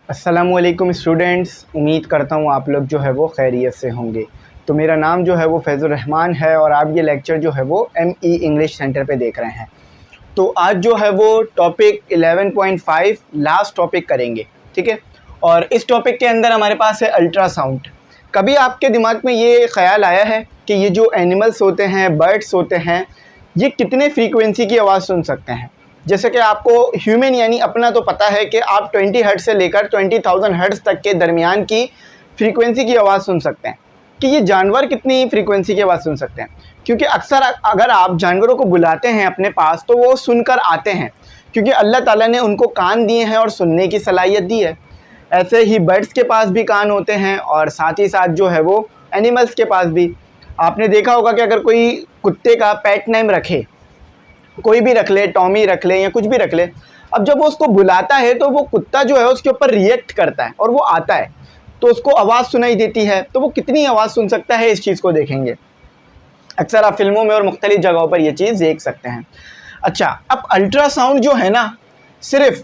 अस्सलामुअलैकुम स्टूडेंट्स, उम्मीद करता हूँ आप लोग जो है वो खैरियत से होंगे। तो मेरा नाम जो है वो फैज़ुर रहमान है और आप ये लेक्चर जो है वो ME इंग्लिश सेंटर पे देख रहे हैं। तो आज जो है वो टॉपिक 11.5 लास्ट टॉपिक करेंगे, ठीक है। और इस टॉपिक के अंदर हमारे पास है अल्ट्रासाउंड। कभी आपके दिमाग में ये ख़्याल आया है कि ये जो एनिमल्स होते हैं, बर्ड्स होते हैं, ये कितने फ्रीक्वेंसी की आवाज़ सुन सकते हैं? जैसे कि आपको ह्यूमन यानी अपना तो पता है कि आप 20 हर्ट्ज़ से लेकर 20,000 हर्ट्ज़ तक के दरमियान की फ्रीक्वेंसी की आवाज़ सुन सकते हैं। कि ये जानवर कितनी फ्रीक्वेंसी की आवाज़ सुन सकते हैं? क्योंकि अक्सर अगर आप जानवरों को बुलाते हैं अपने पास तो वो सुनकर आते हैं, क्योंकि अल्लाह ताला ने उनको कान दिए हैं और सुनने की सलाहियत दी है। ऐसे ही बर्ड्स के पास भी कान होते हैं और साथ ही साथ जो है वो एनिमल्स के पास भी। आपने देखा होगा कि अगर कोई कुत्ते का पेट नेम रखे, कोई भी रख ले, टॉमी रख ले या कुछ भी रख ले, अब जब वो उसको बुलाता है तो वो कुत्ता जो है उसके ऊपर रिएक्ट करता है और वो आता है तो उसको आवाज़ सुनाई देती है। तो वो कितनी आवाज़ सुन सकता है, इस चीज़ को देखेंगे। अक्सर आप फिल्मों में और मुख्तलिफ जगहों पर ये चीज़ देख सकते हैं। अच्छा, अब अल्ट्रासाउंड जो है ना, सिर्फ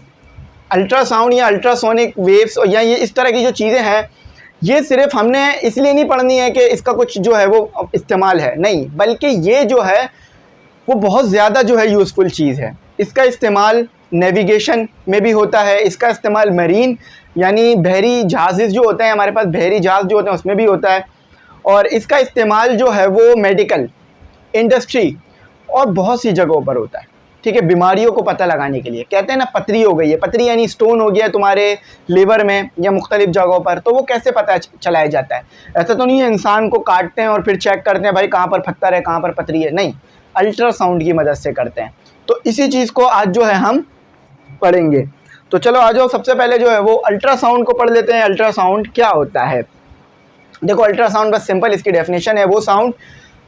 अल्ट्रासाउंड या अल्ट्रासोनिक वेव्स या ये इस तरह की जो चीज़ें हैं, ये सिर्फ हमने इसलिए नहीं पढ़नी है कि इसका कुछ जो है वो इस्तेमाल है, नहीं, बल्कि ये जो है वो बहुत ज़्यादा जो है यूज़फुल चीज़ है। इसका इस्तेमाल नेविगेशन में भी होता है, इसका इस्तेमाल मरीन यानी बहरी जहाज़ जो होते हैं, हमारे पास बहरी जहाज़ जो होते हैं उसमें भी होता है, और इसका इस्तेमाल जो है वो मेडिकल, इंडस्ट्री और बहुत सी जगहों पर होता है, ठीक है। बीमारियों को पता लगाने के लिए, कहते हैं ना पथरी हो गई है, पथरी यानी स्टोन हो गया तुम्हारे लीवर में या मुख्तलिफ जगहों पर, तो वो कैसे पता चलाया जाता है? ऐसा तो नहीं है इंसान को काटते हैं और फिर चेक करते हैं भाई कहाँ पर पत्थर है, कहाँ पर पथरी है, नहीं, अल्ट्रासाउंड की मदद से करते हैं। तो इसी चीज़ को आज जो है हम पढ़ेंगे। तो चलो आ जाओ, सबसे पहले जो है वो अल्ट्रासाउंड को पढ़ लेते हैं। अल्ट्रासाउंड क्या होता है? देखो, अल्ट्रासाउंड बस सिंपल इसकी डेफिनेशन है, वो साउंड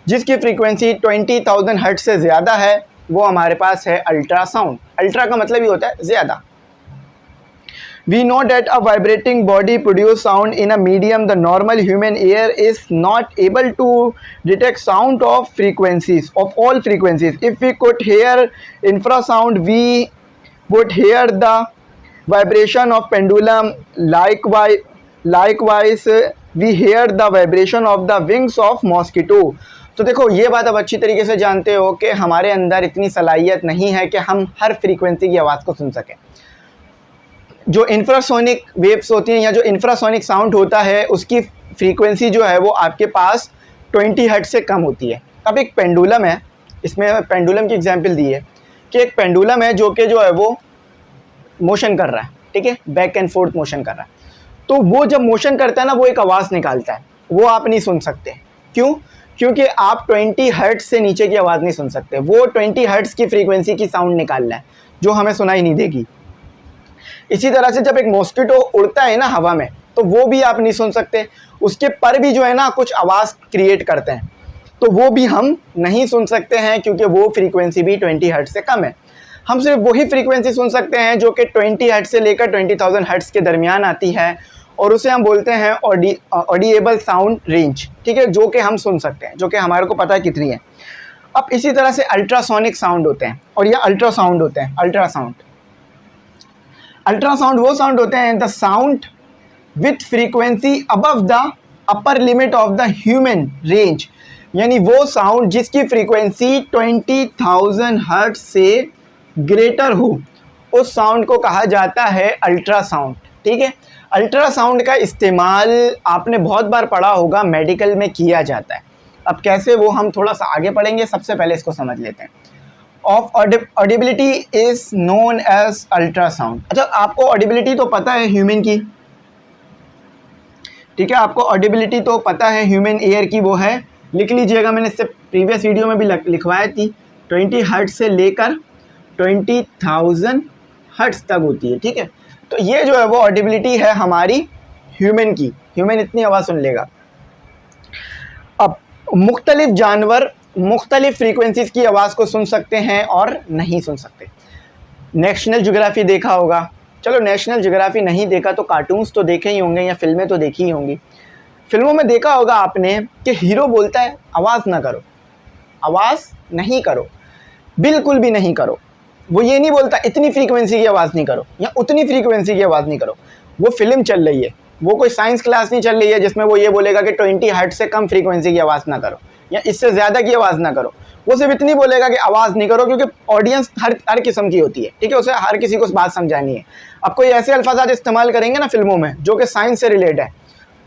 जिसकी फ्रीक्वेंसी 20,000 हर्ट्ज से ज़्यादा है वो हमारे पास है अल्ट्रासाउंड। अल्ट्रा का मतलब ही होता है ज़्यादा। We know that a vibrating body produces sound in a medium the normal human ear is not able to detect sound of frequencies, of all frequencies. If we could hear infrasound, we would hear the vibration of pendulum. Likewise, we hear the vibration of the wings of mosquito. तो देखो, ये बात अब अच्छी तरीके से जानते हो कि हमारे अंदर इतनी सलाहियत नहीं है कि हम हर फ्रीक्वेंसी की आवाज़ को सुन सकें। जो इंफ्रासोनिक वेव्स होती हैं या जो इंफ्रासोनिक साउंड होता है उसकी फ्रीक्वेंसी जो है वो आपके पास 20 हर्ट्ज से कम होती है। अब एक पेंडुलम है, इसमें पेंडुलम की एग्जांपल दी है कि एक पेंडुलम है जो कि जो है वो मोशन कर रहा है, ठीक है, बैक एंड फोर्थ मोशन कर रहा है। तो वो जब मोशन करता है ना, वो एक आवाज़ निकालता है, वो आप नहीं सुन सकते। क्यों? क्योंकि आप 20 हर्ट्ज से नीचे की आवाज़ नहीं सुन सकते। वो 20 हर्ट्ज की फ्रीक्वेंसी की साउंड निकाल रहा है जो हमें सुनाई नहीं देगी। इसी तरह से जब एक मॉस्किटो उड़ता है ना हवा में, तो वो भी आप नहीं सुन सकते। उसके पर भी जो है ना कुछ आवाज़ क्रिएट करते हैं, तो वो भी हम नहीं सुन सकते हैं क्योंकि वो फ्रीक्वेंसी भी 20 हर्ट्ज से कम है। हम सिर्फ वही फ्रीक्वेंसी सुन सकते हैं जो कि 20 हर्ट्ज से लेकर 20,000 हर्ट्ज के दरमियान आती है, और उसे हम बोलते हैं ऑडिएबल साउंड रेंज, ठीक है, जो कि हम सुन सकते हैं, जो कि हमारे को पता है कितनी है। अब इसी तरह से अल्ट्रासोनिक साउंड होते हैं और ये अल्ट्रासाउंड होते हैं। अल्ट्रासाउंड वो साउंड होते हैं the sound with frequency above the upper limit of the human range, यानी वो साउंड जिसकी फ्रीक्वेंसी 20,000 हर्ट्ज से ग्रेटर हो, उस साउंड को कहा जाता है अल्ट्रासाउंड, ठीक है। अल्ट्रासाउंड का इस्तेमाल आपने बहुत बार पढ़ा होगा, मेडिकल में किया जाता है। अब कैसे, वो हम थोड़ा सा आगे पढ़ेंगे, सबसे पहले इसको समझ लेते हैं। Of audibility is known as ultrasound. अच्छा, आपको ऑडिबिलिटी तो पता है ह्यूमन की, ठीक है, आपको ऑडिबिलिटी तो पता है ह्यूमन ईयर की, वो है, लिख लीजिएगा, मैंने इससे प्रीवियस वीडियो में भी लिखवाई थी, 20 हर्ट्ज से लेकर 20,000 हर्ट्ज तक होती है, ठीक है। तो ये जो है वो ऑडिबिलिटी है हमारी ह्यूमन की, ह्यूमन इतनी आवाज़ सुन लेगा। अब मुख्तलिफ जानवर मुख्तलिफ फ्रीक्वेंसीज़ की आवाज़ को सुन सकते हैं और नहीं सुन सकते। नेशनल ज्योग्राफी देखा होगा, चलो नेशनल ज्योग्राफी नहीं देखा तो कार्टून्स तो देखे ही होंगे या फिल्में तो देखी ही होंगी। फिल्मों में देखा होगा आपने कि हीरो बोलता है आवाज़ ना करो, आवाज़ नहीं करो, बिल्कुल भी नहीं करो। वो ये नहीं बोलता इतनी फ्रीक्वेंसी की आवाज़ नहीं करो या उतनी फ्रीक्वेंसी की आवाज़ नहीं करो, वो फिल्म चल रही है, वो कोई साइंस क्लास नहीं चल रही है जिसमें वो ये बोलेगा कि 20 हर्ट्ज से कम फ्रीक्वेंसी की आवाज़ ना करो या इससे ज़्यादा की आवाज़ ना करो। वो सिर्फ इतनी बोलेगा कि आवाज़ नहीं करो, क्योंकि ऑडियंस हर किस्म की होती है, ठीक है, उसे हर किसी को बात समझानी है। अब कोई ऐसे अल्फाज इस्तेमाल करेंगे ना फिल्मों में जो कि साइंस से रिलेटेड है,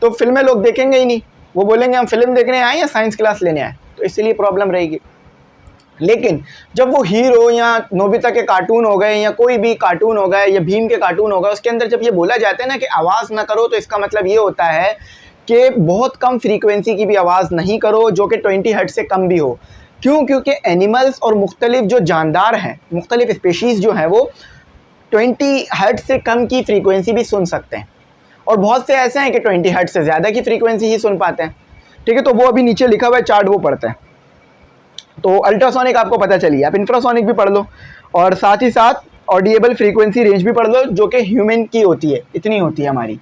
तो फिल्में लोग देखेंगे ही नहीं, वो बोलेंगे हम फिल्म देखने आए या साइंस क्लास लेने आए, तो इसलिए प्रॉब्लम रहेगी। लेकिन जब वो हीरो या नोबिता के कार्टून हो गए या कोई भी कार्टून हो गए या भीम के कार्टून हो गए, उसके अंदर जब ये बोला जाता है ना कि आवाज़ ना करो, तो इसका मतलब ये होता है कि बहुत कम फ्रीक्वेंसी की भी आवाज़ नहीं करो, जो कि 20 हर्ट्ज से कम भी हो। क्यों? क्योंकि एनिमल्स और मुख्तलिफ जो जानदार हैं, मुख्तलिफ स्पेशीज़ जो हैं, वो 20 हर्ट्ज से कम की फ्रीक्वेंसी भी सुन सकते हैं, और बहुत से ऐसे हैं कि 20 हर्ट्ज से ज़्यादा की फ्रीक्वेंसी ही सुन पाते हैं, ठीक है। तो वो अभी नीचे लिखा हुआ है चार्ट, वो पढ़ते हैं। तो अल्ट्रासोनिक आपको पता चली, आप इंफ्रासोनिक भी पढ़ लो, और साथ ही साथ ऑडिएबल फ्रीक्वेंसी रेंज भी पढ़ लो, जो कि ह्यूमन की होती है, इतनी होती है हमारी,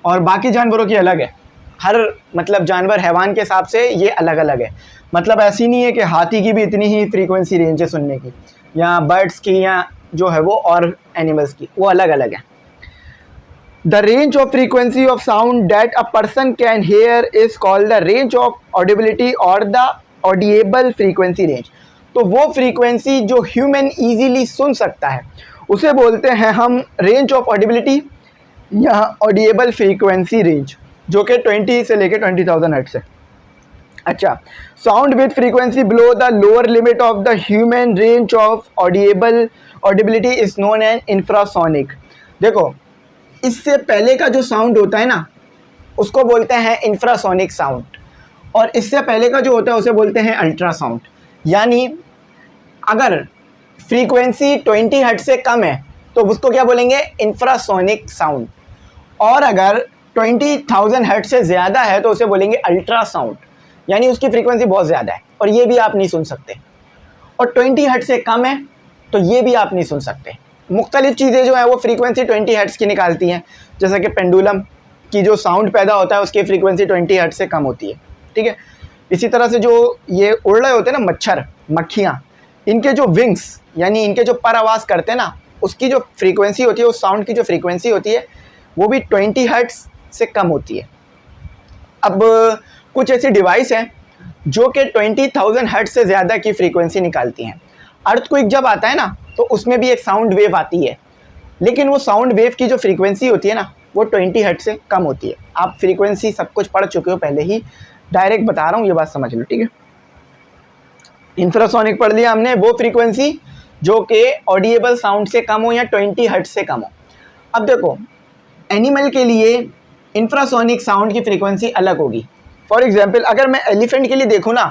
और बाकी जानवरों की अलग है। हर मतलब जानवर हैवान के हिसाब से ये अलग अलग है, मतलब ऐसी नहीं है कि हाथी की भी इतनी ही फ्रीक्वेंसी रेंज है सुनने की, या बर्ड्स की, या जो है वो और एनिमल्स की, वो अलग अलग है। The range of frequency of sound that a person can hear is called the range of audibility or the audible frequency range। तो वो फ्रीक्वेंसी जो ह्यूमन इजीली सुन सकता है उसे बोलते हैं हम रेंज ऑफ ऑडिबिलिटी या ऑडिएबल फ्रीक्वेंसी रेंज, जो कि 20 से लेके 20,000 हर्ट्ज है। अच्छा, sound with frequency below the lower limit of the human range of audibility is known as infrasonic. देखो, इससे पहले का जो साउंड होता है ना, उसको बोलते हैं इंफ्रासोनिक साउंड, और इससे पहले का जो होता है उसे बोलते हैं अल्ट्रासाउंड। यानी अगर फ्रीक्वेंसी 20 हर्ट्ज से कम है तो उसको क्या बोलेंगे? इंफ्रासोनिक साउंड, और अगर 20,000 हर्ट्ज से ज़्यादा है तो उसे बोलेंगे अल्ट्रासाउंड, यानी उसकी फ्रीक्वेंसी बहुत ज़्यादा है और ये भी आप नहीं सुन सकते। और 20 हर्ट्ज से कम है तो ये भी आप नहीं सुन सकते। मुख्तलिफ चीज़ें जो है वो फ्रीक्वेंसी 20 हर्ट्ज की निकालती हैं, जैसा कि पेंडुलम की जो साउंड पैदा होता है उसकी फ्रीक्वेंसी 20 हर्ट्ज से कम होती है, ठीक है। इसी तरह से जो ये उड़ रहे होते हैं ना मच्छर, मक्खियाँ, इनके जो विंग्स यानी इनके जो पर आवाज़ करते हैं ना, उसकी जो फ्रीक्वेंसी होती है, उस साउंड की जो फ्रीक्वेंसी होती है वो भी 20 हर्ट्ज से कम होती है। अब कुछ ऐसी डिवाइस हैं जो कि 20,000 हर्ट्ज से ज़्यादा की फ्रीक्वेंसी निकालती हैं। अर्थक्वेक जब आता है ना तो उसमें भी एक साउंड वेव आती है, लेकिन वो साउंड वेव की जो फ्रीक्वेंसी होती है ना वो 20 हर्ट्ज से कम होती है। आप फ्रीक्वेंसी सब कुछ पढ़ चुके हो पहले ही, डायरेक्ट बता रहा हूँ, ये बात समझ लो, ठीक है। इंफ्रासोनिक पढ़ लिया हमने, वो फ्रीक्वेंसी जो कि ऑडिएबल साउंड से कम हो या 20 हर्ट्ज से कम हो। अब देखो, एनिमल के लिए इंफ्रासोनिक साउंड की फ्रीक्वेंसी अलग होगी। फॉर एग्जांपल, अगर मैं एलिफेंट के लिए देखूँ ना,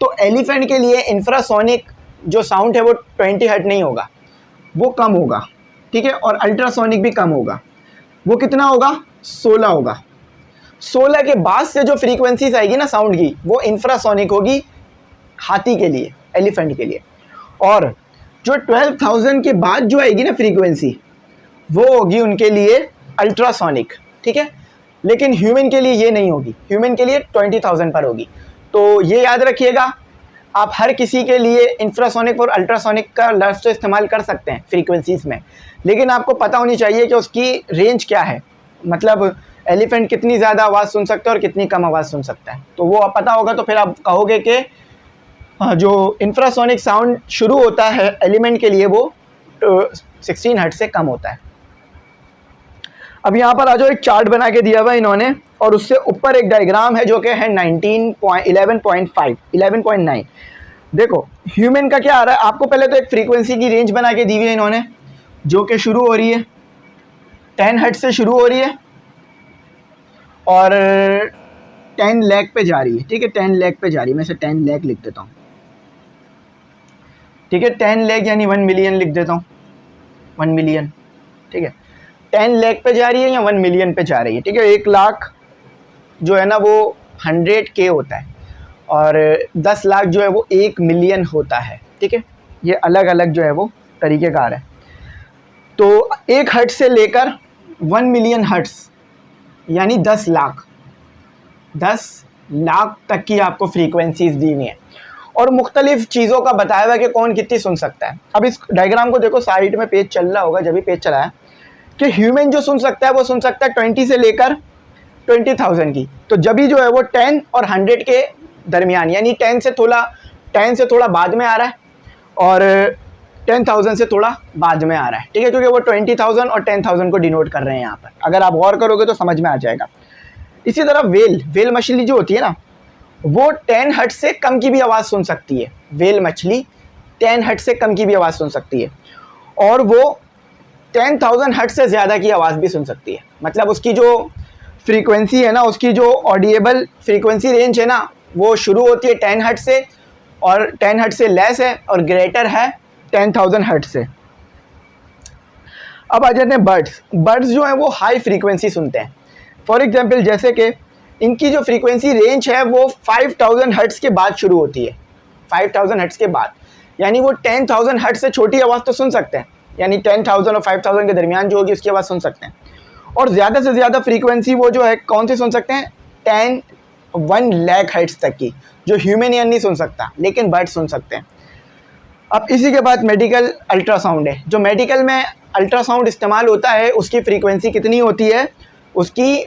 तो एलिफेंट के लिए इंफ्रासोनिक जो साउंड है वो 20 हर्ट्ज नहीं होगा, वो कम होगा, ठीक है। और अल्ट्रासोनिक भी कम होगा। वो कितना होगा? 16 होगा। 16 के बाद से जो फ्रीक्वेंसीज आएगी ना साउंड की, वो इंफ्रासोनिक होगी हाथी के लिए, एलिफेंट के लिए। और जो 12,000 के बाद जो आएगी ना फ्रीक्वेंसी, वो होगी उनके लिए अल्ट्रासोनिक, ठीक है। लेकिन ह्यूमन के लिए ये नहीं होगी, ह्यूमन के लिए 20,000 पर होगी। तो ये याद रखिएगा, आप हर किसी के लिए इंफ्रासोनिक और अल्ट्रासोनिक का लफ्ज़ तो इस्तेमाल कर सकते हैं फ्रीक्वेंसीज़ में, लेकिन आपको पता होनी चाहिए कि उसकी रेंज क्या है, मतलब एलिफेंट कितनी ज़्यादा आवाज़ सुन सकता है और कितनी कम आवाज़ सुन सकता है। तो वो पता होगा तो फिर आप कहोगे कि जो इंफ्रासोनिक साउंड शुरू होता है एलिमेंट के लिए वो 16 हर्ट्ज से कम होता है। अब यहाँ पर आ जाओ, एक चार्ट बना के दिया हुआ है इन्होंने, और उससे ऊपर एक डायग्राम है जो कि है 11.9। देखो ह्यूमन का क्या आ रहा है, आपको पहले तो एक फ्रीक्वेंसी की रेंज बना के दी हुई है इन्होंने, जो कि शुरू हो रही है 10 हर्ट्ज से शुरू हो रही है और 10 लाख पे जा रही है, ठीक है। 10 लाख पे जा रही है, मैं इसे 10 लाख लिख देता हूँ, ठीक है। 10 लाख यानी 1 मिलियन लिख देता हूँ, 1 मिलियन, ठीक है। 10 लाख पे जा रही है या 1 मिलियन पे जा रही है, ठीक है। 1 लाख जो है ना वो 100K होता है, और 10 लाख जो है वो 1 मिलियन होता है, ठीक है। ये अलग अलग जो है वो तरीक़ेकार है। तो 1 हर्ट्ज से लेकर 1 मिलियन हर्ट्ज यानी 10 लाख तक की आपको फ्रीक्वेंसीज दी हुई हैं, और मुख्तलिफ चीज़ों का बताया हुआ कि कौन कितनी सुन सकता है। अब इस डायग्राम को देखो, साइड में पेज चल रहा होगा, जब भी पेज चला है, कि ह्यूमन जो सुन सकता है वो सुन सकता है 20 से लेकर 20,000 की। तो जब भी जो है वो 10 और 100 के दरमियान, यानी 10 से थोड़ा बाद में आ रहा है और 10,000 से थोड़ा बाद में आ रहा है, ठीक है, क्योंकि वो 20,000 और 10,000 को डिनोट कर रहे हैं यहाँ पर। अगर आप गौर करोगे तो समझ में आ जाएगा। इसी तरह वेल मछली जो होती है ना, वो 10 हर्ट्ज से कम की भी आवाज़ सुन सकती है। वेल मछली 10 हर्ट्ज से कम की भी आवाज़ सुन सकती है और वो 10,000 हर्ट्ज से ज़्यादा की आवाज़ भी सुन सकती है। मतलब उसकी जो फ्रीक्वेंसी है ना, उसकी जो ऑडिएबल फ्रीक्वेंसी रेंज है ना, वो शुरू होती है 10 हर्ट्ज से और 10 हर्ट्ज से लेस है और ग्रेटर है 10,000 हर्ट्ज से। अब आ जाते हैं बर्ड्स जो है वो हाई फ्रीक्वेंसी सुनते हैं। फॉर एग्जांपल जैसे कि इनकी जो फ्रीक्वेंसी रेंज है वो 5,000 हर्ट्ज के बाद शुरू होती है। 5,000 हर्ट्ज के बाद, यानी वो 10,000 हर्ट्ज से छोटी आवाज़ तो सुन सकते हैं, यानी 10,000 और 5,000 के दरमियान जो होगी उसकी आवाज़ सुन सकते हैं। और ज़्यादा से ज़्यादा फ्रीक्वेंसी वो जो है कौन सी सुन सकते हैं, 1 लाख हर्ट्ज तक की, जो ह्यूमन ईयर नहीं सुन सकता लेकिन बर्ड सुन सकते हैं। अब इसी के बाद मेडिकल अल्ट्रासाउंड है। जो मेडिकल में अल्ट्रासाउंड इस्तेमाल होता है उसकी फ्रीक्वेंसी कितनी होती है, उसकी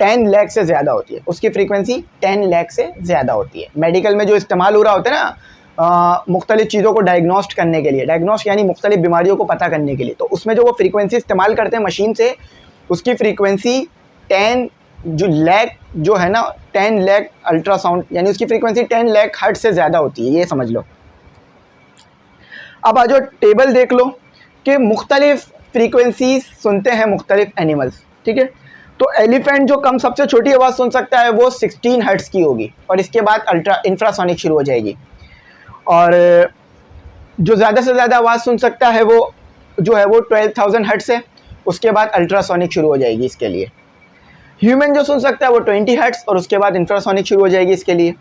10 लाख से ज़्यादा होती है। उसकी फ्रीक्वेंसी 10 लाख से ज़्यादा होती है। मेडिकल में जो इस्तेमाल हो रहा होता है ना, मुख्तलिफ़ चीज़ों को डायग्नोस्ट करने के लिए, डायग्नोस्ट यानी मुख्तलिफ़ बीमारियों को पता करने के लिए, तो उसमें जो वो फ्रीक्वेंसी इस्तेमाल करते हैं मशीन से, उसकी फ्रीक्वेंसी 10 लाख जो है ना, 10 लाख अल्ट्रासाउंड, यानी उसकी फ्रीक्वेंसी 10 लाख हर्ट्ज से ज़्यादा होती है, ये समझ लो। अब आ जाओ टेबल देख लो कि मुख्तलिफ़ फ्रीक्वेंसी सुनते हैं मुख्तलिफ़ एनिमल्स, ठीक है। तो एलिफेंट जो कम सबसे छोटी आवाज़ सुन सकता है वो 16 हर्ट्ज़ की होगी और इसके बाद इंफ्रासोनिक शुरू हो जाएगी। और जो ज़्यादा से ज़्यादा आवाज़ सुन सकता है वो जो है वो 12,000 हर्ट्ज़ है, उसके बाद अल्ट्रासोनिक शुरू हो जाएगी इसके लिए। ह्यूमन जो सुन सकता है वो 20 हर्ट्ज़ और उसके बाद इंफ्रासोनिक शुरू हो जाएगी इसके लिए,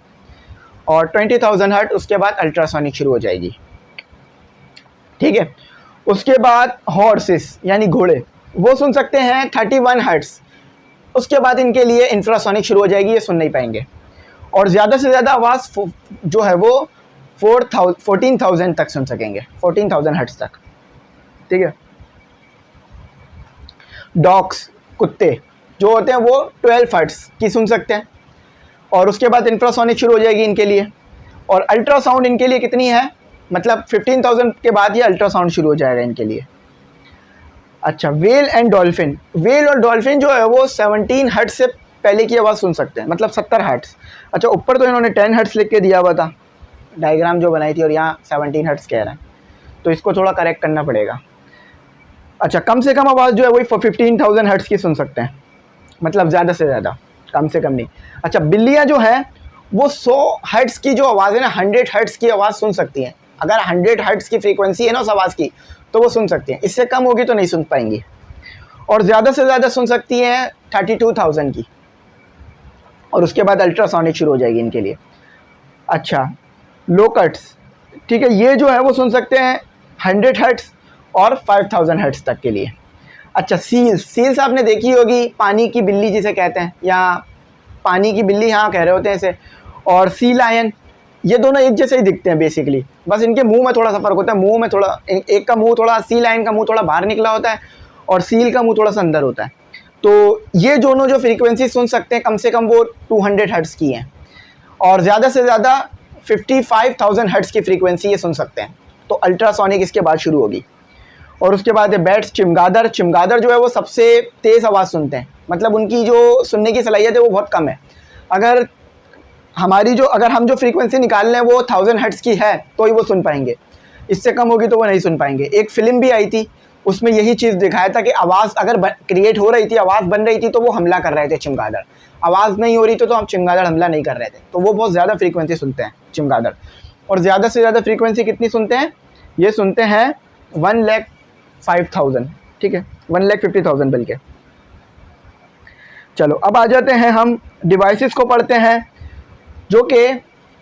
और 20,000 हर्ट्ज़ उसके बाद अल्ट्रासोनिक शुरू हो जाएगी, ठीक है। उसके बाद हॉर्सेस यानी घोड़े, वो सुन सकते हैं 31 हर्ट्ज़, उसके बाद इनके लिए इंफ्रासोनिक शुरू हो जाएगी, ये सुन नहीं पाएंगे। और ज़्यादा से ज़्यादा आवाज़ जो है वो 14,000 तक सुन सकेंगे, 14,000 हर्ट्ज़ तक, ठीक है। डॉग्स कुत्ते जो होते हैं वो 12 हर्ट्ज़ की सुन सकते हैं और उसके बाद इंफ्रासोनिक शुरू हो जाएगी इनके लिए। और अल्ट्रासाउंड इनके लिए कितनी है, मतलब 15,000 के बाद ये अल्ट्रासाउंड शुरू हो जाएगा इनके लिए। अच्छा, वेल एंड डॉल्फिन, वेल और डॉल्फिन जो है वो 17 हर्ट्ज़ से पहले की आवाज़ सुन सकते हैं, मतलब 70 हर्ट्ज़। अच्छा, ऊपर तो इन्होंने 10 हर्ट्ज़ लिख के दिया हुआ था, डायग्राम जो बनाई थी, और यहाँ 17 हर्ट्ज़ कह रहे हैं, तो इसको थोड़ा करेक्ट करना पड़ेगा। अच्छा, कम से कम आवाज़ जो है वही 15,000 हर्ट्ज़ की सुन सकते हैं, मतलब ज़्यादा से ज़्यादा, कम से कम नहीं। अच्छा, बिल्लियाँ जो है वो 100 हर्ट्ज़ की जो आवाज़ है ना, 100 हर्ट्ज़ की आवाज़ सुन सकती हैं। अगर 100 हर्ट्ज़ की फ्रीक्वेंसी है ना उस आवाज़ की, तो वो सुन सकती हैं, इससे कम होगी तो नहीं सुन पाएंगी। और ज़्यादा से ज़्यादा सुन सकती हैं 32,000 की, और उसके बाद अल्ट्रासोनिक शुरू हो जाएगी इनके लिए। अच्छा, लोकट्स, ठीक है, ये जो है वो सुन सकते हैं 100 हर्ट्ज़ और 5,000 हर्ट्ज़ तक के लिए। अच्छा, सील्स आपने देखी होगी, पानी की बिल्ली जिसे कहते हैं, या पानी की बिल्ली यहाँ कह रहे होते हैं इसे, और सी लायन, ये दोनों एक जैसे ही दिखते हैं बेसिकली, बस इनके मुंह में थोड़ा सा फ़र्क होता है। मुंह में थोड़ा, एक का मुंह थोड़ा, सी लायन का मुंह थोड़ा बाहर निकला होता है और सील का मुंह थोड़ा सा अंदर होता है। तो ये दोनों जो फ्रीक्वेंसी सुन सकते हैं कम से कम वो 200 हर्ट्ज़ की हैं, और ज़्यादा से ज़्यादा 55,000 हर्ट्ज़ की फ्रीक्वेंसी ये सुन सकते हैं। तो अल्ट्रासोनिक इसके बाद शुरू होगी। और उसके बाद है बैट्स, चमगादड़ जो है वो सबसे तेज़ आवाज़ सुनते हैं, मतलब उनकी जो सुनने की सलाहियत है वो बहुत कम है। अगर हम जो फ्रीक्वेंसी निकाल लें वो 1000 हर्ट्ज़ की है तो ही वो सुन पाएंगे, इससे कम होगी तो वो नहीं सुन पाएंगे। एक फ़िल्म भी आई थी, उसमें यही चीज़ दिखाया था कि आवाज़ अगर क्रिएट हो रही थी, आवाज़ बन रही थी, तो वो हमला कर रहे थे चमगादड़। आवाज़ नहीं हो रही तो हम चमगादड़ हमला नहीं कर रहे थे। तो वो बहुत ज़्यादा फ्रीक्वेंसी सुनते हैं चमगादड़। और ज़्यादा से ज़्यादा फ्रीक्वेंसी कितनी सुनते हैं, ये सुनते हैं 1,05,000, ठीक है, 1,50,000 बल्कि। चलो अब आ जाते हैं, हम डिवाइसेस को पढ़ते हैं जो कि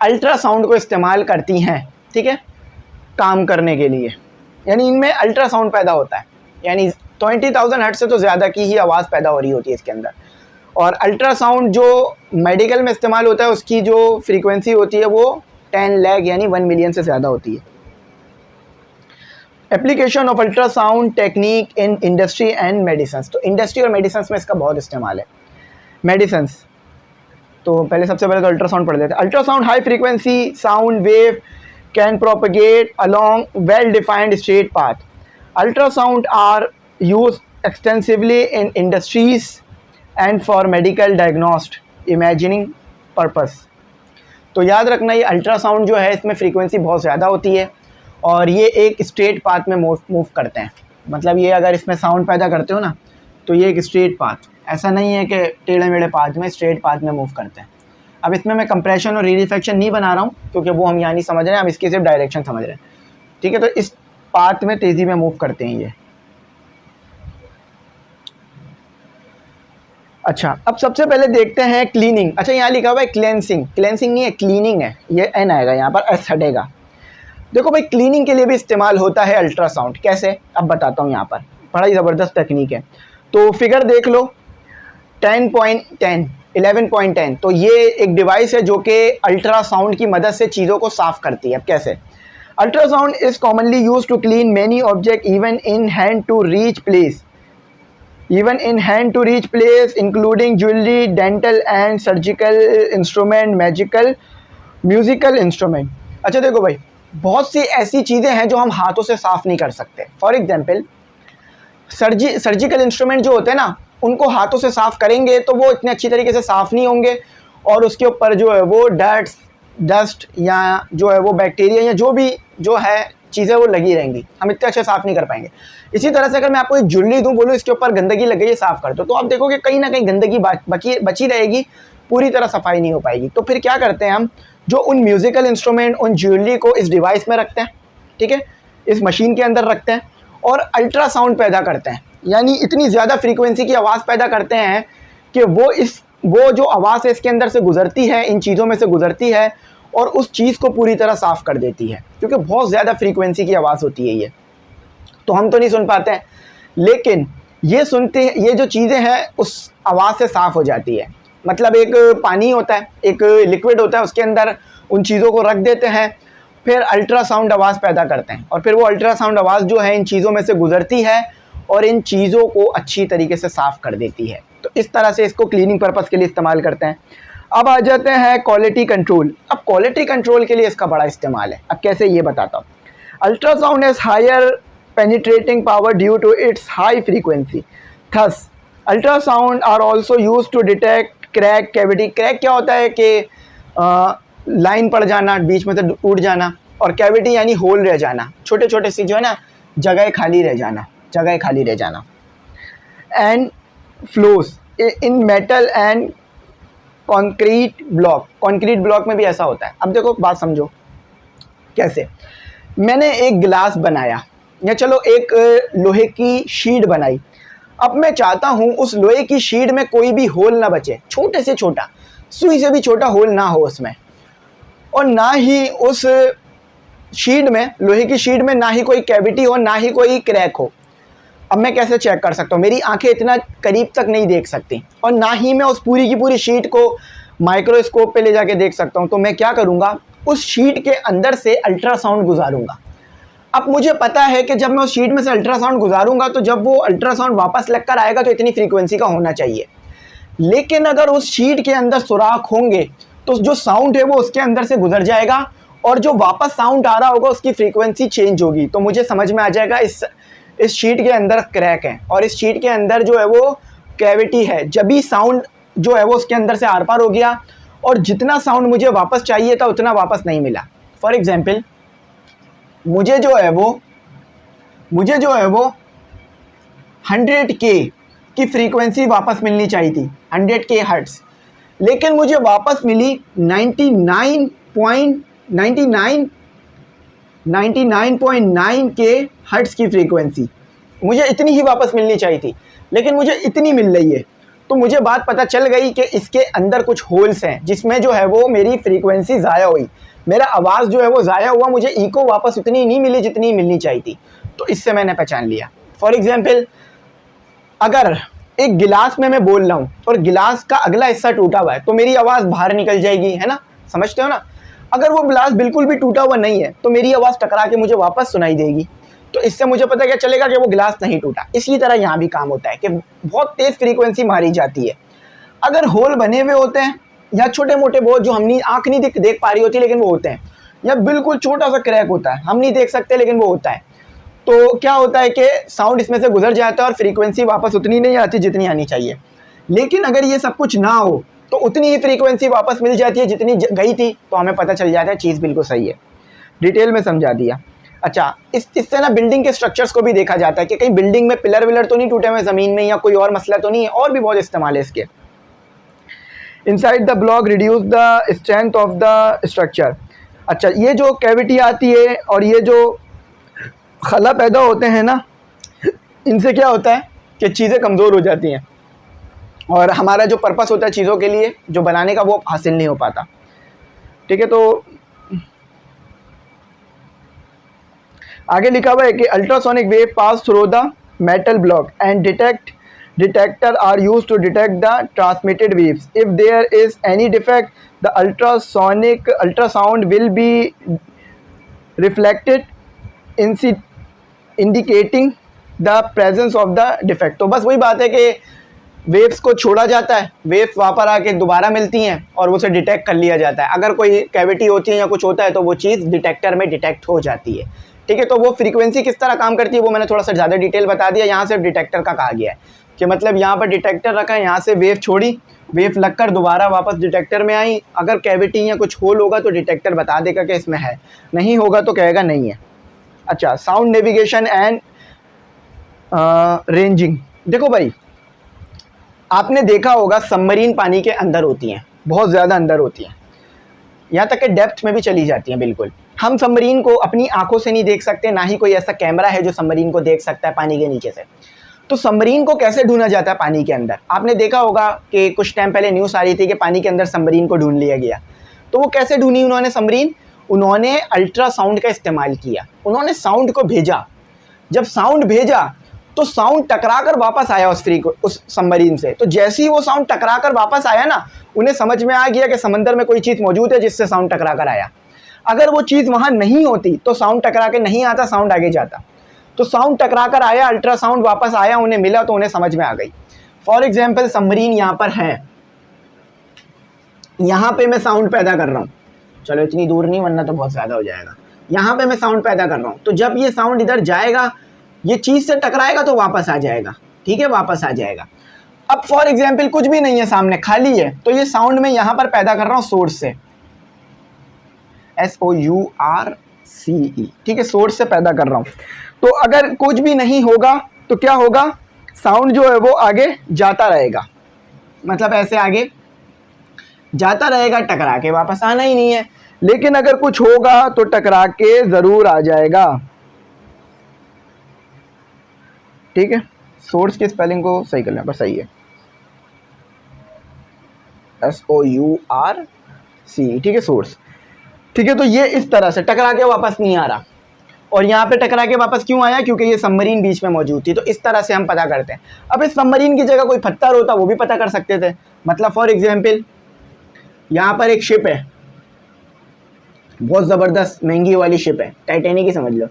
अल्ट्रासाउंड को इस्तेमाल करती हैं, ठीक है, काम करने के लिए। यानी इनमें अल्ट्रासाउंड पैदा होता है, यानी 20,000 हर्ट्ज़ से तो ज़्यादा की ही आवाज़ पैदा हो रही होती है इसके अंदर। और अल्ट्रासाउंड जो मेडिकल में इस्तेमाल होता है उसकी जो फ्रीक्वेंसी होती है वो 10 लाख यानी 1 मिलियन से ज़्यादा होती है। Application of ultrasound technique in industry and medicines. तो इंडस्ट्री और मेडिसिन्स में इसका बहुत इस्तेमाल है। मेडिसिन्स तो पहले सबसे पहले तो अल्ट्रासाउंड पढ़ लेते हैं। Ultrasound high frequency sound wave can propagate along well defined straight path. Ultrasound are use extensively in industries and for medical diagnostic imagining purpose. तो याद रखना ये अल्ट्रासाउंड जो है इसमें फ्रीक्वेंसी बहुत ज़्यादा होती है और ये एक स्ट्रेट पाथ में मूव करते हैं। मतलब ये अगर इसमें साउंड पैदा करते हो ना तो ये एक स्ट्रेट पाथ, ऐसा नहीं है कि टेढ़े मेढ़े पाथ में, स्ट्रेट पाथ में मूव करते हैं। अब इसमें मैं कंप्रेशन और रीरिफ्लेक्शन नहीं बना रहा हूँ क्योंकि वो हम यहाँ नहीं समझ रहे हैं, हम इसकी सिर्फ डायरेक्शन समझ रहे हैं। ठीक है, तो इस पाथ में तेज़ी में मूव करते हैं ये। अच्छा, अब सबसे पहले देखते हैं क्लीनिंग। अच्छा, यहाँ लिखा हुआ है क्लेंसिंग, क्लेंसिंग नहीं है क्लीनिंग है, ये एन आएगा यहाँ पर, एस हटेगा। देखो भाई, क्लीनिंग के लिए भी इस्तेमाल होता है अल्ट्रासाउंड। कैसे, अब बताता हूँ। यहाँ पर बड़ा ही ज़बरदस्त टेक्निक है। तो फिगर देख लो 10.10 11.10। तो ये एक डिवाइस है जो कि अल्ट्रासाउंड की मदद से चीज़ों को साफ़ करती है। अब कैसे, ultrasound is commonly use to clean many object even in hand to reach place, including jewellery, dental and surgical instrument, magical musical instrument. अच्छा देखो भाई, बहुत सी ऐसी चीज़ें हैं जो हम हाथों से साफ़ नहीं कर सकते। फॉर एग्जांपल सर्जिकल इंस्ट्रूमेंट जो होते हैं ना, उनको हाथों से साफ़ करेंगे तो वो इतने अच्छी तरीके से साफ़ नहीं होंगे और उसके ऊपर जो है वो डस्ट या जो है वो बैक्टीरिया या जो भी जो है चीज़ें वो लगी रहेंगी, हम इतने अच्छे साफ़ नहीं कर पाएंगे। इसी तरह से अगर मैं आपको एक ज्वेलरी दूँ, बोलूँ इसके ऊपर गंदगी लग गई है, साफ़ कर दो, तो आप देखोगे कहीं ना कहीं गंदगी बची रहेगी, पूरी तरह सफाई नहीं हो पाएगी। तो फिर क्या करते हैं हम, जो उन म्यूज़िकल इंस्ट्रूमेंट, उन ज्वेलरी को इस डिवाइस में रखते हैं, ठीक है, इस मशीन के अंदर रखते हैं और अल्ट्रासाउंड पैदा करते हैं। यानी इतनी ज़्यादा फ्रीक्वेंसी की आवाज़ पैदा करते हैं कि वो जो आवाज़ है इसके अंदर से गुज़रती है, इन चीज़ों में से गुज़रती है और उस चीज़ को पूरी तरह साफ़ कर देती है, क्योंकि बहुत ज़्यादा फ्रीक्वेंसी की आवाज़ होती है ये। तो हम तो नहीं सुन पाते हैं, लेकिन ये सुनते हैं, ये जो चीज़ें हैं उस आवाज़ से साफ़ हो जाती है। मतलब एक पानी होता है, एक लिक्विड होता है, उसके अंदर उन चीज़ों को रख देते हैं, फिर अल्ट्रासाउंड आवाज़ पैदा करते हैं और फिर वो अल्ट्रासाउंड आवाज़ जो है इन चीज़ों में से गुज़रती है और इन चीज़ों को अच्छी तरीके से साफ़ कर देती है। तो इस तरह से इसको क्लीनिंग पर्पज़ के लिए इस्तेमाल करते हैं। अब आ जाते हैं क्वालिटी कंट्रोल। अब क्वालिटी कंट्रोल के लिए इसका बड़ा इस्तेमाल है। अब कैसे, ये बताता हूँ। Ultrasound has higher penetrating power due to its high frequency, thus ultrasound are also use to detect crack, cavity. Crack क्या होता है कि लाइन पड़ जाना, बीच में से टूट जाना, और कैविटी यानी होल रह जाना, छोटे छोटे सी जो है ना जगह खाली रह जाना, and flows in metal and concrete block में भी ऐसा होता है। अब देखो बात समझो कैसे। मैंने एक गिलास बनाया या चलो एक लोहे की शीट बनाई। अब मैं चाहता हूँ उस लोहे की शीट में कोई भी होल ना बचे, छोटे से छोटा, सुई से भी छोटा होल ना हो उसमें, और ना ही उस शीट में, लोहे की शीट में ना ही कोई कैविटी हो, ना ही कोई क्रैक हो। अब मैं कैसे चेक कर सकता हूँ, मेरी आंखें इतना करीब तक नहीं देख सकती और ना ही मैं उस पूरी की पूरी शीट को माइक्रोस्कोप पे ले जाके देख सकता हूँ। तो मैं क्या करूँगा, उस शीट के अंदर से अल्ट्रासाउंड गुजारूंगा। अब मुझे पता है कि जब मैं उस शीट में से अल्ट्रासाउंड गुजारूंगा तो जब वो अल्ट्रासाउंड वापस लगकर आएगा तो इतनी फ्रीक्वेंसी का होना चाहिए। लेकिन अगर उस शीट के अंदर सुराख होंगे तो जो साउंड है वो उसके अंदर से गुजर जाएगा और जो वापस साउंड आ रहा होगा उसकी फ्रीक्वेंसी चेंज होगी। तो मुझे समझ में आ जाएगा इस शीट के अंदर क्रैक है और इस शीट के अंदर जो है वो कैविटी है। जब भी साउंड जो है वो उसके अंदर से आर पार हो गया और जितना साउंड मुझे वापस चाहिए था उतना वापस नहीं मिला। फॉर एग्जाम्पल मुझे जो है वो 100K की फ्रीक्वेंसी वापस मिलनी चाहिए थी, 100K हर्ट्ज़, लेकिन मुझे वापस मिली 99.9K हर्ट्ज़ की फ्रीक्वेंसी। मुझे इतनी ही वापस मिलनी चाहिए थी लेकिन मुझे इतनी मिल रही है। तो मुझे बात पता चल गई कि इसके अंदर कुछ होल्स हैं जिसमें जो है वो मेरी फ्रीक्वेंसी ज़ाया हुई, मेरा आवाज़ जो है वो ज़ाया हुआ, मुझे इको वापस उतनी नहीं मिली जितनी मिलनी चाहिए थी। तो इससे मैंने पहचान लिया। फॉर एग्जाम्पल अगर एक गिलास में मैं बोल रहा हूँ और गिलास का अगला हिस्सा टूटा हुआ है तो मेरी आवाज़ बाहर निकल जाएगी, है ना, समझते हो ना। अगर वो गिलास बिल्कुल भी टूटा हुआ नहीं है तो मेरी आवाज़ टकरा के मुझे वापस सुनाई देगी। तो इससे मुझे पता क्या चलेगा कि वो गिलास नहीं टूटा। इसी तरह यहाँ भी काम होता है कि बहुत तेज़ फ्रीक्वेंसी मारी जाती है। अगर होल बने हुए होते हैं या छोटे मोटे बहुत जो हम आँख नहीं देख पा रही होती लेकिन वो होते हैं, या बिल्कुल छोटा सा क्रैक होता है, हम नहीं देख सकते लेकिन वो होता है, तो क्या होता है कि साउंड इसमें से गुजर जाता है और फ्रीक्वेंसी वापस उतनी नहीं आती जितनी आनी चाहिए। लेकिन अगर ये सब कुछ ना हो तो उतनी ही फ्रीक्वेंसी वापस मिल जाती है जितनी गई थी, तो हमें पता चल जाता है चीज़ बिल्कुल सही है। डिटेल में समझा दिया। अच्छा, इससे ना बिल्डिंग के स्ट्रक्चर्स को भी देखा जाता है कि कहीं बिल्डिंग में पिलर विलर तो नहीं टूटे हुए ज़मीन में, या कोई और मसला तो नहीं है, और भी बहुत इस्तेमाल है इसके। Inside the block reduce the strength of the structure. अच्छा, ये जो कैविटी आती है और ये जो खला पैदा होते हैं ना, इनसे क्या होता है कि चीज़ें कमज़ोर हो जाती हैं और हमारा जो पर्पस होता है चीज़ों के लिए जो बनाने का वो हासिल नहीं हो पाता। ठीक है, तो आगे लिखा हुआ है कि ultrasonic wave pass through the metal block and detector are used to detect the transmitted waves. If there is any defect, the ultrasound will be reflected, indicating the presence of the defect. तो बस वही बात है कि waves को छोड़ा जाता है, वेव्स वहाँ पर आके दोबारा मिलती हैं और उसे डिटेक्ट कर लिया जाता है। अगर कोई कैविटी होती है या कुछ होता है तो वो चीज़ डिटेक्टर में डिटेक्ट हो जाती है। ठीक है, तो वो फ्रीक्वेंसी किस तरह काम करती है वो मैंने थोड़ा सा ज़्यादा डिटेल बता दिया। यहाँ सिर्फ डिटेक्टर का कहा गया है कि मतलब यहाँ पर डिटेक्टर रखा है, यहाँ से वेव छोड़ी, वेव लगकर दोबारा वापस डिटेक्टर में आई। अगर कैविटी या कुछ होल होगा तो डिटेक्टर बता देगा कि इसमें है, नहीं होगा तो कहेगा नहीं है। अच्छा, साउंड नेविगेशन एंड रेंजिंग। देखो भाई, आपने देखा होगा सबमरीन पानी के अंदर होती हैं, बहुत ज़्यादा अंदर होती हैं, यहाँ तक कि डेप्थ में भी चली जाती हैं। बिल्कुल हम सबमरीन को अपनी आंखों से नहीं देख सकते, ना ही कोई ऐसा कैमरा है जो सबमरीन को देख सकता है पानी के नीचे से। तो सबमरीन को कैसे ढूंढा जाता है पानी के अंदर? आपने देखा होगा कि कुछ टाइम पहले न्यूज़ आ रही थी कि पानी के अंदर सबमरीन को ढूंढ लिया गया। तो वो कैसे ढूंढी उन्होंने सबमरीन? उन्होंने अल्ट्रासाउंड का इस्तेमाल किया। उन्होंने साउंड को भेजा, जब साउंड भेजा तो साउंड टकरा कर वापस आया उस सबमरीन से। तो जैसे ही वो साउंड टकरा कर वापस आया ना, उन्हें समझ में आ गया कि समंदर में कोई चीज़ मौजूद है जिससे साउंड टकरा कर आया। अगर वो चीज़ वहाँ नहीं होती तो साउंड टकरा के नहीं आता, साउंड आगे जाता। तो साउंड टकरा कर आया, अल्ट्रासाउंड वापस आया, उन्हें मिला तो उन्हें समझ में आ गई। फॉर एग्जाम्पल सबमरीन यहाँ पर है, यहाँ पे मैं साउंड पैदा कर रहा हूँ, चलो इतनी दूर नहीं वरना तो बहुत ज़्यादा हो जाएगा। यहाँ पे मैं साउंड पैदा कर रहा हूँ, तो जब ये साउंड इधर जाएगा, ये चीज़ से टकराएगा तो वापस आ जाएगा। ठीक है, वापस आ जाएगा। अब फॉर एग्जाम्पल कुछ भी नहीं है, सामने खाली है, तो ये साउंड मैं यहाँ पर पैदा कर रहा हूँ सोर्स से, SOURCE। ठीक है, सोर्स से पैदा कर रहा हूँ। तो अगर कुछ भी नहीं होगा तो क्या होगा? साउंड जो है वो आगे जाता रहेगा, मतलब ऐसे आगे जाता रहेगा, टकरा के वापस आना ही नहीं है। लेकिन अगर कुछ होगा तो टकरा के ज़रूर आ जाएगा। ठीक है, सोर्स की स्पेलिंग को सही कर लें, पर सही है, SOURCE। ठीक है, सोर्स। ठीक है, तो ये इस तरह से टकरा के वापस नहीं आ रहा। और यहाँ पे टकरा के वापस क्यों आया? क्योंकि ये सबमरीन बीच में मौजूद थी। तो इस तरह से हम पता करते हैं। अब इस सबमरीन की जगह कोई पत्थर होता वो भी पता कर सकते थे। मतलब फॉर एग्जांपल यहाँ पर एक शिप है, बहुत ज़बरदस्त महंगी वाली शिप है, टाइटैनिक ही समझ लो।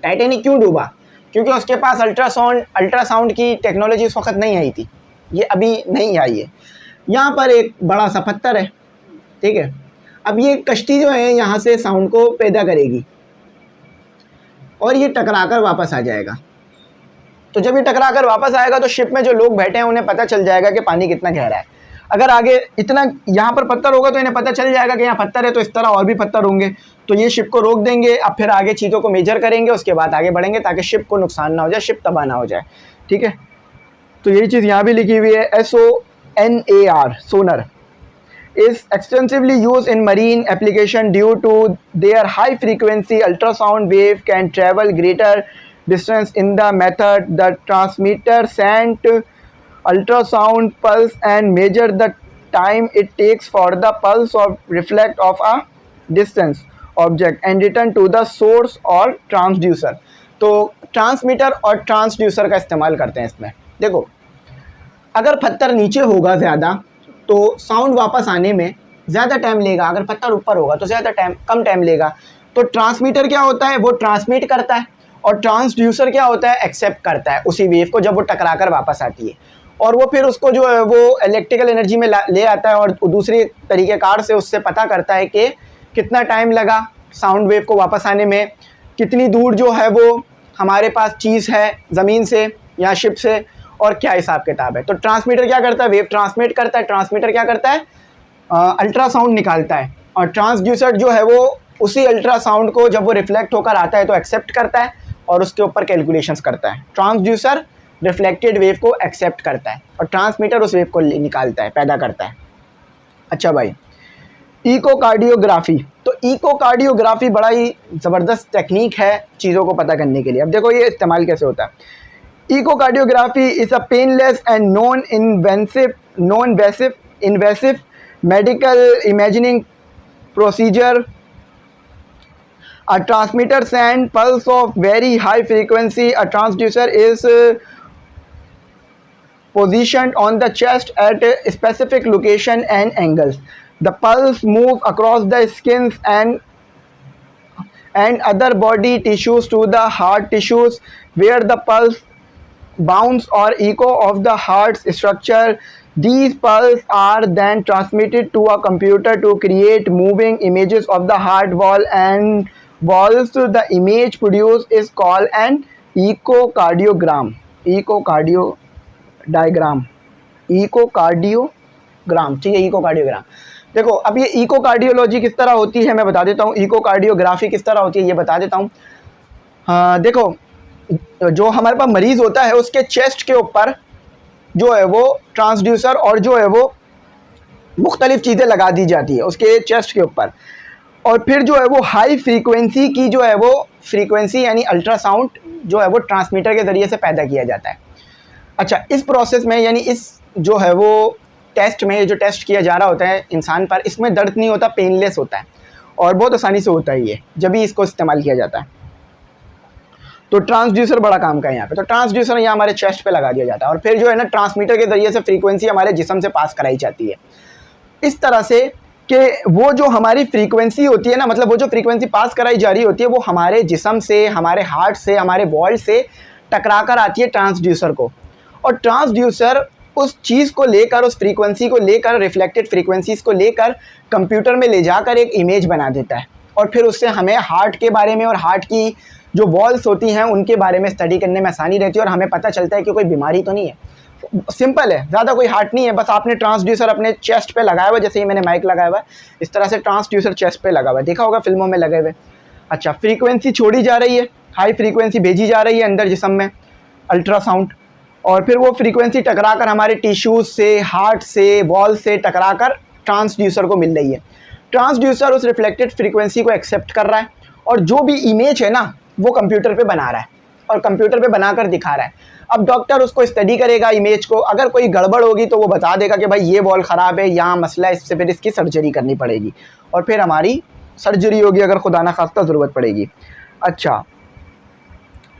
टाइटैनिक क्यों डूबा? क्योंकि उसके पास अल्ट्रासाउंड की टेक्नोलॉजी उस वक्त नहीं आई थी, ये अभी नहीं आई है। यहाँ पर एक बड़ा सा पत्थर है, ठीक है। अब ये कश्ती जो है यहाँ से साउंड को पैदा करेगी और ये टकरा कर वापस आ जाएगा। तो जब ये टकरा कर वापस आएगा तो शिप में जो लोग बैठे हैं उन्हें पता चल जाएगा कि पानी कितना गहरा है। अगर आगे इतना यहाँ पर पत्थर होगा तो इन्हें पता चल जाएगा कि यहाँ पत्थर है, तो इस तरह और भी पत्थर होंगे, तो ये शिप को रोक देंगे। अब फिर आगे चीज़ों को मेजर करेंगे, उसके बाद आगे बढ़ेंगे ताकि शिप को नुकसान ना हो जाए, शिप तबाह ना हो जाए। ठीक है, तो यही चीज़ यहाँ भी लिखी हुई है। SONAR, sonar is extensively used in marine application due to their high frequency. Ultrasound wave can travel greater distance in the method. The transmitter sent ultrasound pulse and measure the time it takes for the pulse of reflect of a distance object and return to the source or transducer. तो transmitter और transducer का इस्तेमाल करते हैं इसमें। देखो, अगर पत्थर नीचे होगा ज़्यादा तो साउंड वापस आने में ज़्यादा टाइम लेगा, अगर पत्थर ऊपर होगा तो ज़्यादा कम टाइम लेगा। तो ट्रांसमीटर क्या होता है, वो ट्रांसमिट करता है और ट्रांसड्यूसर क्या होता है, एक्सेप्ट करता है उसी वेव को जब वो टकरा कर वापस आती है, और वो फिर उसको जो है वो इलेक्ट्रिकल एनर्जी में ले आता है और दूसरी तरीक़ेकार से उससे पता करता है कि कितना टाइम लगा साउंड वेव को वापस आने में, कितनी दूर जो है वो हमारे पास चीज़ है ज़मीन से या शिप से, और क्या हिसाब किताब है। तो ट्रांसमीटर क्या करता है, वेव ट्रांसमिट करता है, ट्रांसमीटर क्या करता है, अल्ट्रासाउंड निकालता है, और ट्रांसड्यूसर जो है वो उसी अल्ट्रासाउंड को जब वो रिफ्लेक्ट होकर आता है तो एक्सेप्ट करता है और उसके ऊपर कैलकुलेशंस करता है। ट्रांसड्यूसर रिफ्लेक्टेड वेव को एक्सेप्ट करता है और ट्रांसमीटर उस वेव को निकालता है, पैदा करता है। अच्छा भाई, इकोकार्डियोग्राफी। तो इकोकार्डियोग्राफी बड़ा ही ज़बरदस्त टेक्निक है चीज़ों को पता करने के लिए। अब देखो ये इस्तेमाल कैसे होता है। Echocardiography is a painless and non invasive medical imaging procedure. A transmitter sends pulse of very high frequency. A transducer is positioned on the chest at a specific location and angles. The pulse moves across the skins and other body tissues to the heart tissues, where the pulse bounce or echo of the heart's structure. These pulses are then transmitted to a computer to create moving images of the heart wall and walls. The image produced is called an echocardiogram. Echocardiogram, ठीक है, echocardiogram. देखो अब ये इकोकार्डियोलॉजी किस तरह होती है मैं बता देता हूँ, इकोकार्डियोग्राफी किस तरह होती है ये बता देता हूँ। देखो जो हमारे पास मरीज़ होता है उसके चेस्ट के ऊपर जो है वो ट्रांसड्यूसर और जो है वो मुख्तलिफ़ चीज़ें लगा दी जाती है उसके चेस्ट के ऊपर, और फिर जो है वो हाई फ्रीक्वेंसी की जो है वो फ्रीक्वेंसी यानी अल्ट्रासाउंड जो है वो ट्रांसमीटर के ज़रिए से पैदा किया जाता है। अच्छा, इस प्रोसेस में यानी इस जो है वो टेस्ट में जो टेस्ट किया जा रहा होता है इंसान पर, इसमें दर्द नहीं होता, पेनलेस होता है और बहुत आसानी से होता है ये जब भी इसको इस्तेमाल किया जाता है। तो ट्रांसड्यूसर बड़ा काम का है यहाँ पे। तो ट्रांसड्यूसर यहाँ हमारे चेस्ट पे लगा दिया जाता है और फिर जो है ना ट्रांसमीटर के ज़रिए से फ्रीक्वेंसी हमारे जिस्म से पास कराई जाती है इस तरह से कि वो जो हमारी फ्रीक्वेंसी होती है ना, मतलब वो जो फ्रीक्वेंसी पास कराई जा रही होती है वो हमारे जिस्म से, हमारे हार्ट से, हमारे बॉल से टकरा कर आती है ट्रांसड्यूसर को, और ट्रांसड्यूसर उस चीज़ को लेकर, उस फ्रीक्वेंसी को लेकर, रिफ्लेक्टेड फ्रीक्वेंसीज़ को लेकर कंप्यूटर में ले जाकर एक इमेज बना देता है, और फिर उससे हमें हार्ट के बारे में और हार्ट की जो वॉल्स होती हैं उनके बारे में स्टडी करने में आसानी रहती है और हमें पता चलता है कि कोई बीमारी तो नहीं है, सिंपल है, ज़्यादा कोई हार्ट नहीं है, बस आपने ट्रांसड्यूसर अपने चेस्ट पे लगाया हुआ, जैसे ही मैंने माइक लगाया हुआ है इस तरह से ट्रांसड्यूसर चेस्ट पे लगा हुआ है, देखा होगा फिल्मों में लगे हुए। अच्छा, फ्रीक्वेंसी छोड़ी जा रही है, हाई फ्रीक्वेंसी भेजी जा रही है अंदर जिस्म में अल्ट्रासाउंड, और फिर वो फ्रीक्वेंसी टकरा कर हमारे टिश्यूज़ से, हार्ट से, वॉल से टकरा कर ट्रांसड्यूसर को मिल रही है। ट्रांसड्यूसर उस रिफ्लेक्टेड फ्रीक्वेंसी को एक्सेप्ट कर रहा है और जो भी इमेज है ना वो कंप्यूटर पे बना रहा है और कंप्यूटर पे बनाकर दिखा रहा है। अब डॉक्टर उसको स्टडी करेगा इमेज को, अगर कोई गड़बड़ होगी तो वो बता देगा कि भाई ये वॉल ख़राब है, यहाँ मसला है, इससे फिर इसकी सर्जरी करनी पड़ेगी और फिर हमारी सर्जरी होगी अगर खुदा ना खास्ता ज़रूरत पड़ेगी। अच्छा,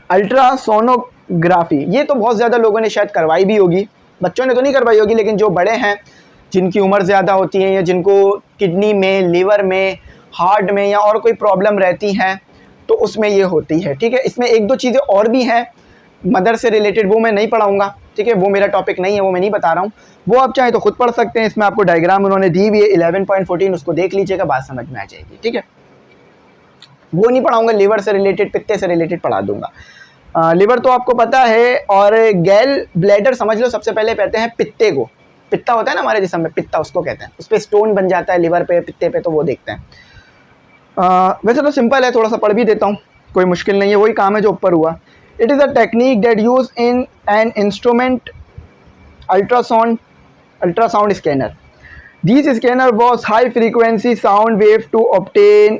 अल्ट्रासोनोग्राफी, ये तो बहुत ज़्यादा लोगों ने शायद करवाई भी होगी, बच्चों ने तो नहीं करवाई होगी, लेकिन जो बड़े हैं जिनकी उम्र ज़्यादा होती है या जिनको किडनी में, लीवर में, हार्ट में या और कोई प्रॉब्लम रहती हैं तो उसमें ये होती है। ठीक है, इसमें एक दो चीज़ें और भी हैं मदर से रिलेटेड, वो मैं नहीं पढ़ाऊँगा, ठीक है, वो मेरा टॉपिक नहीं है, वो मैं नहीं बता रहा हूँ, वो आप चाहें तो खुद पढ़ सकते हैं। इसमें आपको डायग्राम उन्होंने दी हुई है 11.14, उसको देख लीजिएगा, बात समझ में आ जाएगी। ठीक है, वो नहीं पढ़ाऊँगा, लीवर से रिलेटेड, पित्ते से रिलेटेड पढ़ा दूँगा। लीवर तो आपको पता है, और गैल ब्लैडर समझ लो, सबसे पहले कहते हैं पित्ते को, पित्ता होता है ना हमारे जिस्म में, पित्ता उसको कहते हैं, उस पर स्टोन बन जाता है लीवर पे, पित्ते पे, तो वो देखते हैं। वैसे तो सिंपल है, थोड़ा सा पढ़ भी देता हूँ, कोई मुश्किल नहीं है, वही काम है जो ऊपर हुआ। It is a technique that use in an instrument ultrasound scanner. This scanner was high frequency sound wave to obtain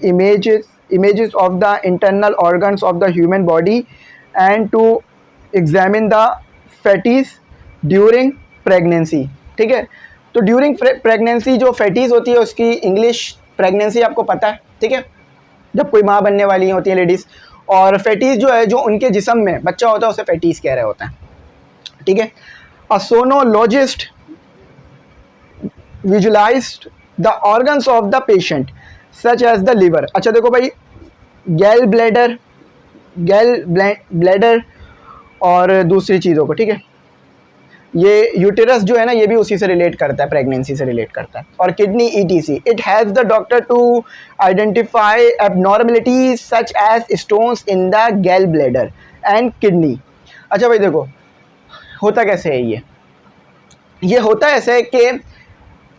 images of the internal organs of the human body and to examine the fetus during pregnancy। ठीक है, तो during pregnancy जो fetish होती है उसकी English pregnancy आपको पता है, ठीक है, जब कोई माँ बनने वाली होती है लेडीज़, और फेटिस जो है जो उनके जिस्म में बच्चा होता है उसे फेटिस कह रहे होते हैं। ठीक है, a sonologist visualized the organs of the patient such as the liver. अच्छा देखो भाई, गैल ब्लैडर गैल ब्लैडर और दूसरी चीज़ों को, ठीक है। ये यूटेरस जो है ना, ये भी उसी से रिलेट करता है, प्रेगनेंसी से रिलेट करता है। और kidney ETC, it has the doctor to identify abnormalities such as stones in the gall bladder and kidney. अच्छा भाई देखो, होता कैसे है ये होता ऐसे है कि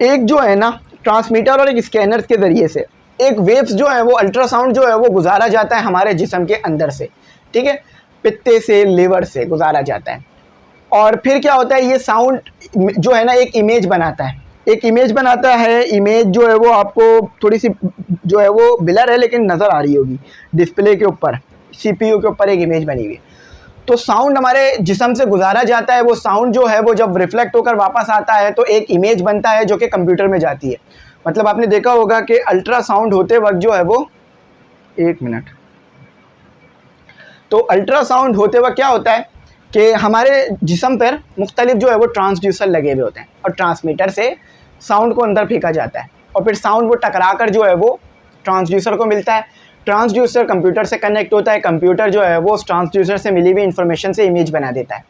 एक जो है ना ट्रांसमीटर और एक स्कैनर के ज़रिए से एक वेव्स जो है वो अल्ट्रासाउंड जो है वो गुजारा जाता है हमारे जिस्म के अंदर से, ठीक है, पित्ते से, लिवर से गुजारा जाता है। और फिर क्या होता है, ये साउंड जो है ना एक इमेज बनाता है, इमेज जो है वो आपको थोड़ी सी जो है वो ब्लर है लेकिन नज़र आ रही होगी डिस्प्ले के ऊपर, CPU के ऊपर एक इमेज बनी हुई है। तो साउंड हमारे जिस्म से गुजारा जाता है, वो साउंड जो है वो जब रिफ्लेक्ट होकर वापस आता है तो एक इमेज बनता है जो कि कंप्यूटर में जाती है। मतलब आपने देखा होगा कि अल्ट्रासाउंड होते वक्त जो है वो, एक मिनट, तो अल्ट्रासाउंड होते वक्त क्या होता है कि हमारे जिस्म पर मुख्तलिफ जो है वो ट्रांसड्यूसर लगे हुए होते हैं और ट्रांसमीटर से साउंड को अंदर फेंका जाता है और फिर साउंड वो टकरा कर जो है वो ट्रांसड्यूसर को मिलता है। ट्रांसड्यूसर कंप्यूटर से कनेक्ट होता है, कंप्यूटर जो है वो उस ट्रांसड्यूसर से मिली हुई इन्फॉर्मेशन से इमेज बना देता है,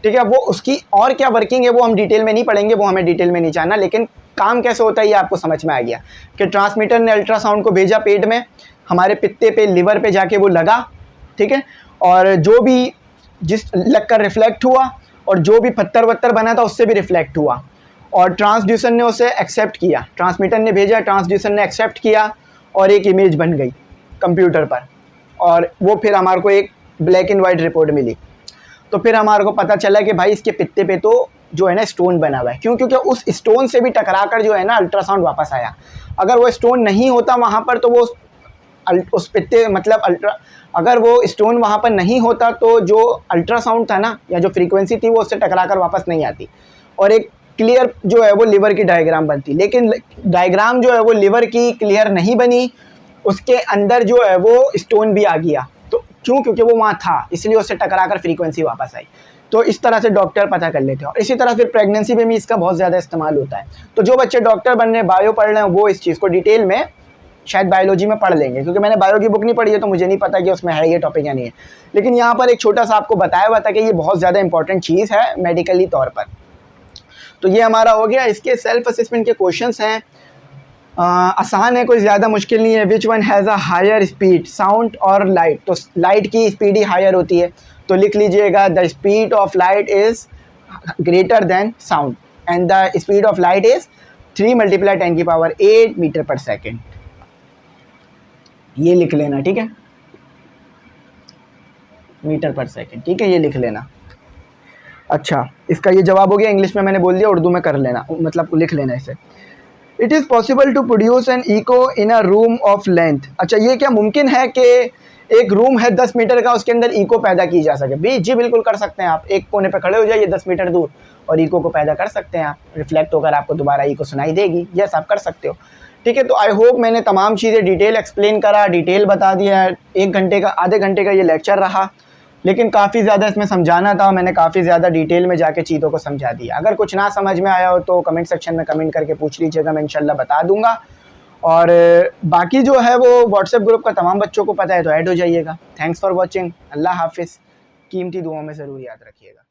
ठीक है। वो उसकी और क्या वर्किंग है वो हम डिटेल में नहीं पढ़ेंगे, वो हमें डिटेल में नहीं जानना, लेकिन काम कैसे होता है ये आपको समझ में आ गया कि ट्रांसमीटर ने अल्ट्रासाउंड को भेजा पेट में, हमारे पित्ते पे, लिवर पे जाके वो लगा, ठीक है, और जो भी जिस लगकर रिफ्लेक्ट हुआ और जो भी पत्थर वत्तर बना था उससे भी रिफ्लेक्ट हुआ और ट्रांसड्यूसर ने उसे एक्सेप्ट किया, ट्रांसमीटर ने भेजा, ट्रांसड्यूसर ने एक्सेप्ट किया और एक इमेज बन गई कंप्यूटर पर, और वो फिर हमारे को एक ब्लैक एंड वाइट रिपोर्ट मिली। तो फिर हमारे को पता चला कि भाई इसके पित्ते पे तो जो है ना स्टोन बना हुआ है। क्यों? क्योंकि उस स्टोन से भी टकरा कर जो है ना अल्ट्रासाउंड वापस आया। अगर वो स्टोन नहीं होता वहाँ पर तो वो उस पित्ते मतलब अगर वो स्टोन वहाँ पर नहीं होता तो जो अल्ट्रासाउंड था ना या जो फ्रीक्वेंसी थी वो उससे टकरा कर वापस नहीं आती और एक क्लियर जो है वो लिवर की डायग्राम बनती। लेकिन डायग्राम जो है वो लिवर की क्लियर नहीं बनी, उसके अंदर जो है वो स्टोन भी आ गया। तो क्यों? क्योंकि वो वहाँ था, इसलिए उससे टकरा कर फ्रीक्वेंसी वापस आई। तो इस तरह से डॉक्टर पता कर लेते हैं। और इसी तरह फिर प्रेगनेंसी में भी इसका बहुत ज़्यादा इस्तेमाल होता है। तो जो बच्चे डॉक्टर बन रहे हैं, बायो पढ़ रहे हैं, वो इस चीज़ को डिटेल में शायद बायोलॉजी में पढ़ लेंगे, क्योंकि मैंने बायो की बुक नहीं पढ़ी है तो मुझे नहीं पता कि उसमें है ये टॉपिक या नहीं है। लेकिन यहाँ पर एक छोटा सा आपको बताया हुआ था कि ये बहुत ज़्यादा इंपॉर्टेंट चीज़ है मेडिकली तौर पर। तो ये हमारा हो गया। इसके सेल्फ असेसमेंट के क्वेश्चंस हैं, आसान है, कोई ज़्यादा मुश्किल नहीं है। Which one has a higher speed, sound और लाइट? तो लाइट की स्पीड ही हायर होती है, तो लिख लीजिएगा the speed of light is greater than sound and the speed of light is 3 × 10⁸ metre per second. ये लिख लेना, ठीक है, मीटर पर सेकेंड, ठीक है, ये लिख लेना। अच्छा, इसका ये जवाब हो गया। इंग्लिश में मैंने बोल दिया, उर्दू में कर लेना, मतलब लिख लेना इसे। It is possible to produce an echo in a room of length. अच्छा, ये क्या मुमकिन है कि एक रूम है 10 मीटर का, उसके अंदर इको पैदा की जा सके? भी जी बिल्कुल कर सकते हैं आप। एक कोने पे खड़े हो जाइए 10 मीटर दूर और इको को पैदा कर सकते हैं आप। रिफ्लेक्ट होकर आपको दोबारा इको सुनाई देगी। यस, आप कर सकते हो, ठीक है। तो आई होप मैंने तमाम चीज़ें डिटेल एक्सप्लेन करा, डिटेल बता दिया। 1 घंटे का, आधे घंटे का ये लेक्चर रहा, लेकिन काफ़ी ज़्यादा इसमें समझाना था। मैंने काफ़ी ज़्यादा डिटेल में जाके चीज़ों को समझा दिया। अगर कुछ ना समझ में आया हो तो कमेंट सेक्शन में कमेंट करके पूछ लीजिएगा, मैं इंशाल्लाह बता दूंगा। और बाकी जो है वो व्हाट्सएप ग्रुप का तमाम बच्चों को पता है तो ऐड हो जाइएगा। Thanks for watching. अल्लाह हाफिज़। कीमती दुआओं में ज़रूर याद रखिएगा।